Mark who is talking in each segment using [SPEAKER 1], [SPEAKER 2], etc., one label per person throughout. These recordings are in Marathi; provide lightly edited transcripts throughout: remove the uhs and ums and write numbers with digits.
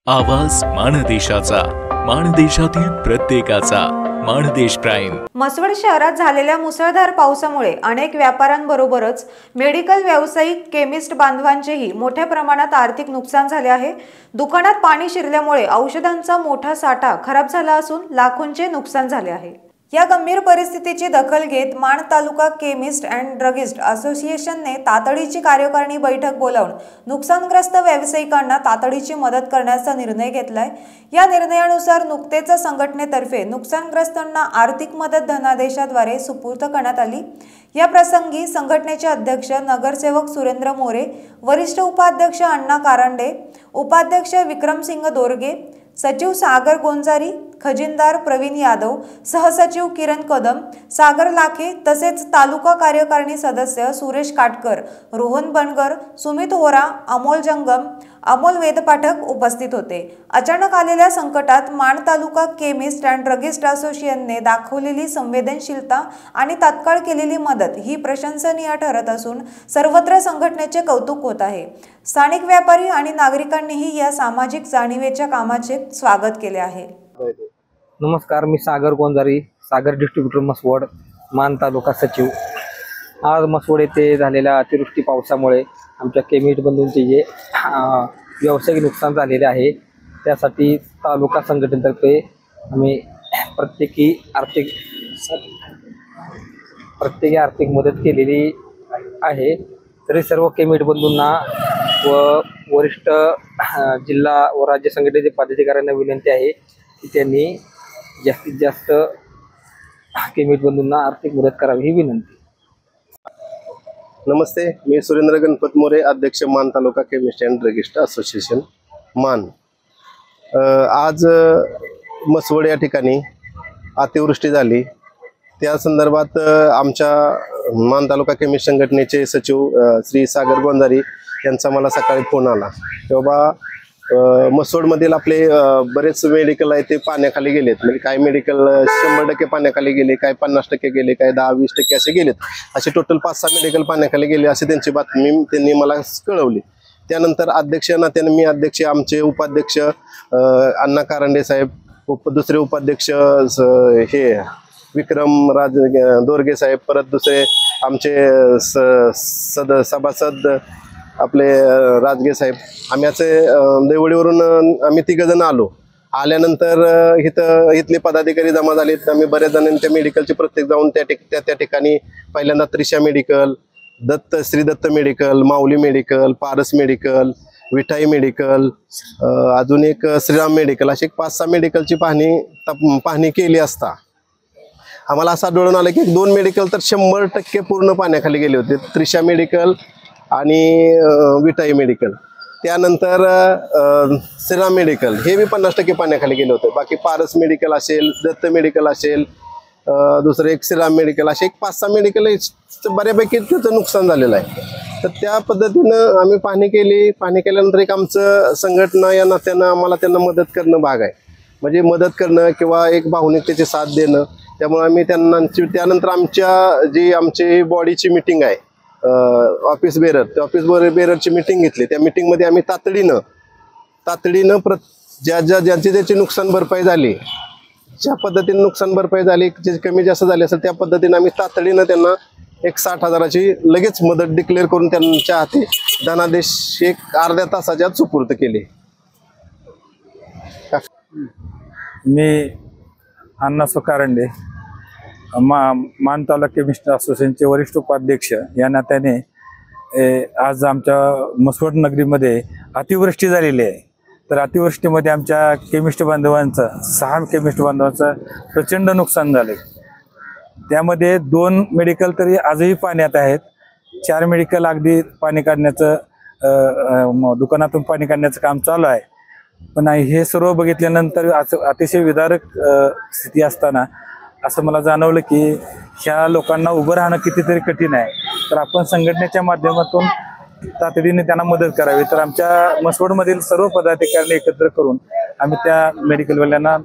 [SPEAKER 1] आवाज माणदेशाचा, माणदेशातील प्रत्येकाचा. माणदेश प्राईम.
[SPEAKER 2] म्हसवड शहरात झालेल्या मुसळधार पावसामुळे अनेक व्यापाऱ्यांबरोबरच मेडिकल व्यावसायिक, केमिस्ट बांधवांचेही मोठ्या प्रमाणात आर्थिक नुकसान झाले आहे. दुकानात पाणी शिरल्यामुळे औषधांचा मोठा साठा खराब झाला असून लाखोंचे नुकसान झाले आहे. या गंभीर परिस्थितीची दखल घेत माण तालुका केमिस्ट अँड ड्रगिस्ट असोसिएशनने तातडीची कार्यकारिणी बैठक बोलावून नुकसानग्रस्त व्यावसायिकांना तातडीची मदत करण्याचा निर्णय घेतलाय. या निर्णयानुसार नुकतेच संघटनेतर्फे नुकसानग्रस्तांना आर्थिक मदत धनादेशाद्वारे सुपूर्द करण्यात आली. या प्रसंगी संघटनेचे अध्यक्ष नगरसेवक सुरेंद्र मोरे, वरिष्ठ उपाध्यक्ष अण्णा कारंडे, उपाध्यक्ष विक्रमसिंह दोरगे, सचिव सागर गोंजारी, खजिनदार प्रवीण यादव, सहसचिव किरण कदम, सागर लाखे तसेच तालुका कार्यकारिणी सदस्य सुरेश काटकर, रोहन बनगर, सुमित होरा, अमोल जंगम, अमोल वेदपाठक उपस्थित होते. अचानक आलेल्या संकटात माण तालुका केमिस्ट अँड ड्रगिस्ट असोसिएशनने दाखवलेली संवेदनशीलता आणि तात्काळ केलेली मदत ही प्रशंसनीय ठरत असून सर्वत्र संघटनेचे कौतुक होत आहे. स्थानिक व्यापारी आणि नागरिकांनीही या सामाजिक जाणीवेच्या कामाचे स्वागत केले आहे.
[SPEAKER 3] नमस्कार, मी सागर गोंजारी, सागर डिस्ट्रीब्युटर म्हसवड, मान तालुका सचिव. आज म्हसवड येथे झालेल्या अतिवृष्टी पावसामुळे आमच्या केमिस्ट बंधूंचे जे व्यावसायिक नुकसान झालेले आहे त्यासाठी तालुका संघटनेतर्फे आम्ही प्रत्येकी आर्थिक मदत केलेली आहे. तरी सर्व केमिस्ट बंधूंना व वरिष्ठ जिल्हा व राज्य संघटनेचे पदाधिकाऱ्यांना विनंती आहे की त्यांनी जास्तीत जास्त केमिस्ट बंधूंना आर्थिक मदत करावी ही विनंती.
[SPEAKER 4] नमस्ते, मी सुरेंद्र गणपत मोरे, अध्यक्ष मान तालुका केमिस्ट अँड ड्रगिस्ट असोसिएशन मान. आज म्हसवड या ठिकाणी अतिवृष्टी झाली. त्या संदर्भात आमच्या मान तालुका केमिस्ट संघटनेचे सचिव श्री सागर गोंजारी यांचा मला सकाळी फोन आला की बाबा म्हसवडमधील आपले बरेच मेडिकल आहे ते पाण्याखाली गेलेत. म्हणजे काही मेडिकल 100% पाण्याखाली गेले, काही 50% गेले, काही 10-20% असे गेलेत. असे टोटल 5-6 मेडिकल पाण्याखाली गेले अशी त्यांची बातमी त्यांनी मला कळवली. त्यानंतर अध्यक्ष नात्याने मी अध्यक्ष, आमचे उपाध्यक्ष अण्णा कारंडे साहेब, दुसरे उपाध्यक्ष हे विक्रम दोरगे साहेब, परत दुसरे आमचे सभासद आपले राजगे साहेब, आम्ही असे देवळीवरून आम्ही 3 जण आलो. आल्यानंतर इथले पदाधिकारी जमा झालेत. आम्ही बऱ्याच जणांच्या मेडिकलचे प्रत्येक जाऊन त्या ठिकाणी पहिल्यांदा त्रिशा मेडिकल, श्री दत्त मेडिकल, माऊली मेडिकल, पारस मेडिकल, विठाई मेडिकल, अजून एक श्रीराम मेडिकल, अशी 5-6 मेडिकलची पाहणी केली असता आम्हाला असं आढळून आलं की 2 मेडिकल तर 100% पूर्ण पाण्याखाली गेले होते. त्रिशा मेडिकल आणि विठाई मेडिकल. त्यानंतर श्रीराम मेडिकल हे बी 50% पाण्याखाली गेले होते. बाकी पारस मेडिकल असेल, दत्त मेडिकल असेल, दुसरं एक श्रीराम मेडिकल, असे एक 5-6 मेडिकल बऱ्यापैकी त्याचं नुकसान झालेलं आहे. तर त्या पद्धतीनं आम्ही पाहणी केली. पाहणी केल्यानंतर एक आमचं संघटना या नात्यानं आम्हाला त्यांना मदत करणं भाग आहे. म्हणजे मदत करणं किंवा एक भावनिकतेची साथ देणं. त्यामुळे आम्ही त्यानंतर आमची बॉडीची मिटिंग आहे, ऑफिस बेररची मिटिंग घेतली. त्या मिटिंगमध्ये आम्ही तातडीनं ज्याची नुकसान भरपाई झाली, ज्या पद्धतीने नुकसान भरपाई झाली, जे कमी जास्त झाली असेल त्या पद्धतीने आम्ही तातडीनं त्यांना एक 60,000ची लगेच मदत डिक्लेअर करून त्यांच्या हाती धनादेश एक अर्ध्या तासाच्या आत सुपूर्द केले.
[SPEAKER 5] मी अण्णा कारंडे, मान तालुका केमिस्ट असोसिएशनचे वरिष्ठ उपाध्यक्ष या नात्याने आज आमच्या म्हसवड नगरीमध्ये अतिवृष्टी झालेली आहे. तर अतिवृष्टीमध्ये आमच्या केमिस्ट बांधवांचं 6 केमिस्ट बांधवांचं प्रचंड नुकसान झाले. त्यामध्ये 2 मेडिकल तरी आजही पाण्यात आहेत. 4 मेडिकल अगदी पाणी काढण्याचं दुकानातून पाणी काढण्याचं काम चालू आहे. पण हे सर्व बघितल्यानंतर अतिशय विदारक स्थिती असताना असं मला जाणवलं की ह्या लोकांना उभं राहणं कितीतरी कठीण आहे. तर आपण संघटनेच्या माध्यमातून तातडीने त्यांना मदत करावी. तर आमच्या म्हसवडमधील सर्व पदाधिकाऱ्यांनी एकत्र करून आम्ही त्या मेडिकलवाल्यांना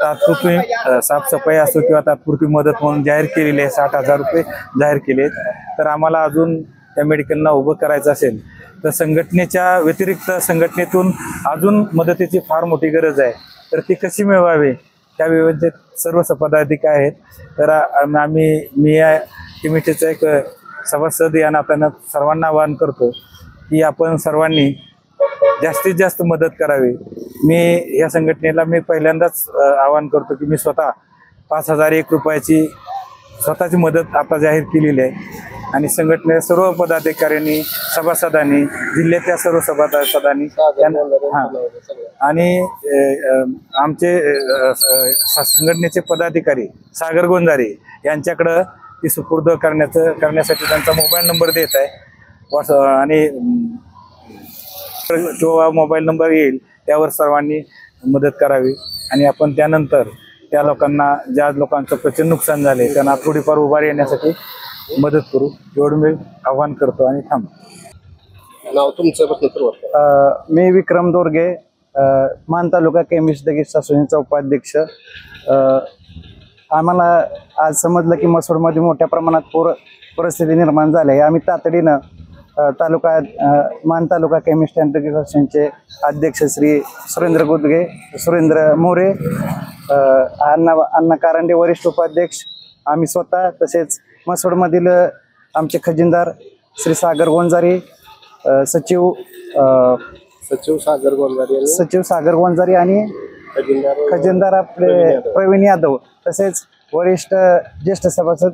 [SPEAKER 5] तात्पुरती साफसफाई असो किंवा तात्पुरती मदत म्हणून जाहीर केलेली आहे. 60,000 रुपये जाहीर केले. तर आम्हाला अजून त्या मेडिकलला उभं करायचं असेल तर संघटनेच्या व्यतिरिक्त संघटनेतून अजून मदतीची फार मोठी गरज आहे. तर ती कशी मिळवावी त्या विविध सर्व पदाधिकारी आहेत. तर मी या कमिटीचा एक सभासद या नात्यानं सर्वांना आवाहन करतो की आपण सर्वांनी जास्तीत जास्त मदत करावी. मी या संघटनेला पहिल्यांदाच आवाहन करतो की मी स्वतः 5,001 रुपयाची स्वतःची मदत आता जाहीर केलेली आहे आणि संघटनेच्या सर्व पदाधिकाऱ्यांनी, सभासदांनी, जिल्ह्यातल्या सर्व सभासदांनी आणि आमचे संघटनेचे पदाधिकारी सागर गोंजारे यांच्याकडं ती सुपूर्द करण्यासाठी त्यांचा मोबाईल नंबर देत आहे आणि जो मोबाईल नंबर येईल त्यावर सर्वांनी मदत करावी आणि आपण त्यानंतर त्या लोकांना, ज्या लोकांचं प्रचंड नुकसान झाले त्यांना थोडीफार उभारी येण्यासाठी मदत करू एवढं मी आवाहन करतो आणि
[SPEAKER 4] नाव तुमचं?
[SPEAKER 6] मी विक्रम दोरगे, मान तालुका केमिस्ट रेगिस्ट असोसिएशनचा उपाध्यक्ष. आम्हाला आज समजलं की मसोडमध्ये मोठ्या प्रमाणात पूर परिस्थिती निर्माण झाली आहे. आम्ही तातडीनं मान तालुका केमिस्ट अँड रेगिस्ट असोसिएशनचे अध्यक्ष श्री सुरेंद्र मोरे, अण्णा कारंडे वरिष्ठ उपाध्यक्ष, आम्ही स्वतः, तसेच मसोडमधील आमचे खजिनदार श्री सागर गोंजारी, सचिव सागर गोंजारी आणि खजिनदार आपले प्रवीण यादव, तसेच वरिष्ठ ज्येष्ठ सभासद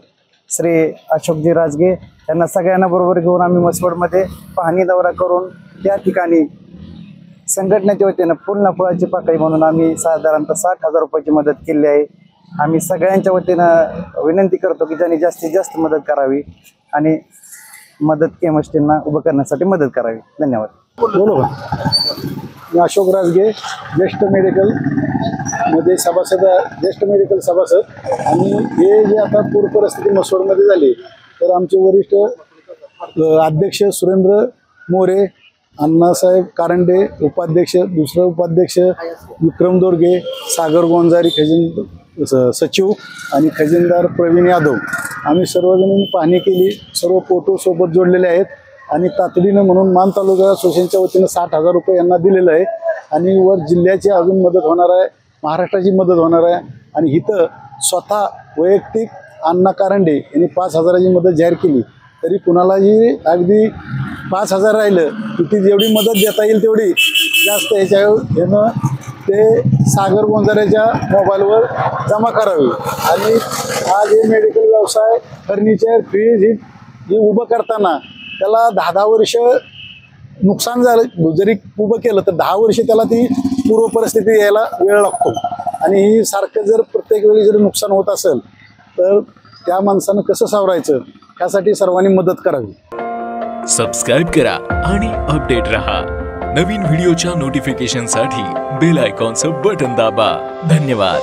[SPEAKER 6] श्री अशोकजी राजगे यांना सगळ्यांना बरोबर घेऊन आम्ही मसवडमध्ये पाहणी दौरा करून त्या ठिकाणी संघटनेच्या वतीनं फुल ना फुलाची पाकळी म्हणून आम्ही साधारणतः 60,000 रुपयाची मदत केली आहे. आम्ही सगळ्यांच्या वतीनं विनंती करतो की ज्यांनी जास्तीत जास्त मदत करावी आणि मदत केमिस्ट्रींना उभं करण्यासाठी मदत करावी. धन्यवाद.
[SPEAKER 7] बोलो का? मी अशोक राजगे, ज्येष्ठ मेडिकल सभासद आणि हे जे आता पूर परिस्थिती मसवडमध्ये झाली तर आमचे वरिष्ठ अध्यक्ष सुरेंद्र मोरे, अण्णासाहेब कारंडे उपाध्यक्ष, दुसरं उपाध्यक्ष विक्रम दोरगे, सागर गोंजारी सचिव आणि खजिनदार प्रवीण यादव, आम्ही सर्वजणांनी पाहणी केली. सर्व फोटो सोबत जोडलेले आहेत आणि तातडीनं म्हणून मान तालुका असोसिएशनच्या वतीनं 60,000 रुपये यांना दिलेलं आहे आणि वर जिल्ह्याची अजून मदत होणार आहे, महाराष्ट्राची मदत होणार आहे. आणि इथं स्वतः वैयक्तिक अण्णा कारंडे यांनी 5,000ची मदत जाहीर केली. तरी कुणालाही अगदी 5,000 राहिलं की ती जेवढी मदत देता येईल तेवढी जास्त यानं ते सागर गोंजाऱ्याच्या मोबाईलवर जमा करावी. आणि आज हे मेडिकल व्यवसाय, फर्निचर, फ्रीज ही उभं करताना त्याला 10 वर्ष नुकसान झालं, जरी उभं केलं तर 10 वर्ष त्याला ती पूर्व परिस्थिती यायला वेळ लागतो. आणि ही सारखं जर प्रत्येक वेळी जर नुकसान होत असेल तर त्या माणसानं कसं सावरायचं यासाठी सर्वांनी मदत करावी.
[SPEAKER 1] सबस्क्राईब करा आणि अपडेट रहा. नवीन व्हिडिओच्या नोटिफिकेशनसाठी बेल आयकॉनचं बटन दाबा. धन्यवाद.